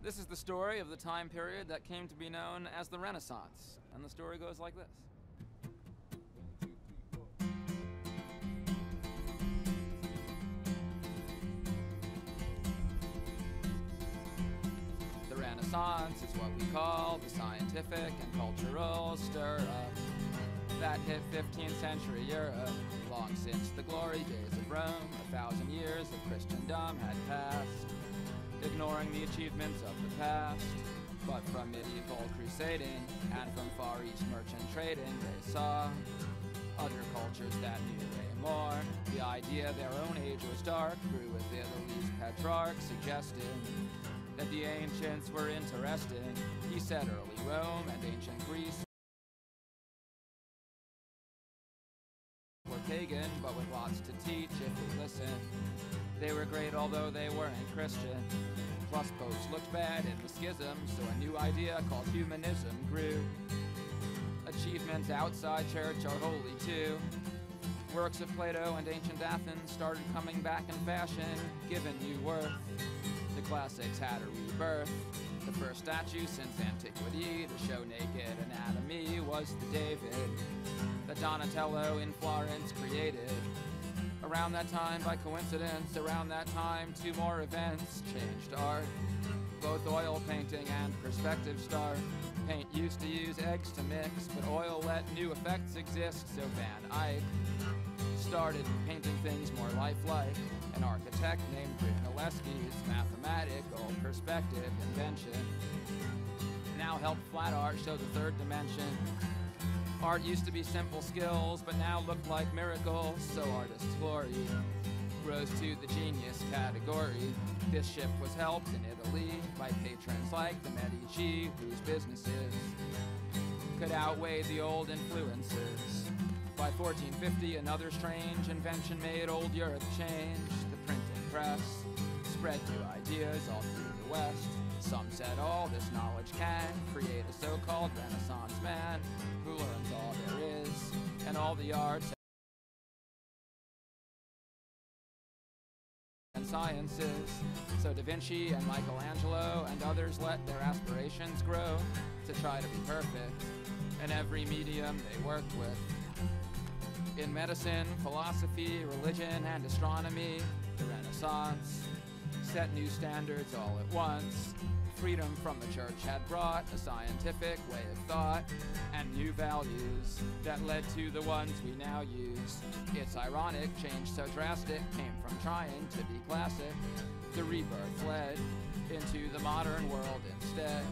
This is the story of the time period that came to be known as the Renaissance, and the story goes like this. The Renaissance is what we call the scientific and cultural stir-up that hit 15th century Europe. Long since the glory days of Rome, 1,000 years of Christendom had passed, ignoring the achievements of the past. But from medieval crusading and from Far East merchant trading, they saw other cultures that knew way more. The idea their own age was dark grew with Italy's Petrarch, suggesting that the ancients were interesting. He said early Rome and ancient Greece were pagan, but with lots to teach if we listen. They were great although they weren't Christian. Plus popes looked bad in the schism, so a new idea called humanism grew. Achievements outside church are holy too. Works of Plato and ancient Athens started coming back in fashion, given new worth. The classics had a rebirth. The first statue since antiquity to show naked anatomy was the David that Donatello in Florence created. Around that time, by coincidence, around that time, two more events changed art. Both oil painting and perspective start. Paint used to use eggs to mix, but oil let new effects exist, so Van Eyck started painting things more lifelike. An architect named Brunelleschi's mathematical perspective invention now helped flat art show the third dimension. Art used to be simple skills, but now look like miracles, so artists' glory rose to the genius category. This shift was helped in Italy by patrons like the Medici, whose businesses could outweigh the old influences. By 1450, another strange invention made old Europe change. The printing press spread new ideas all through the West. Some said all this knowledge can create a so-called Renaissance man who learns all there is and all the arts and sciences. So Da Vinci and Michelangelo and others let their aspirations grow to try to be perfect in every medium they worked with. In medicine, philosophy, religion, and astronomy, the Renaissance set new standards all at once. Freedom from the church had brought a scientific way of thought and new values that led to the ones we now use. It's ironic, change so drastic came from trying to be classic. The rebirth led into the modern world instead.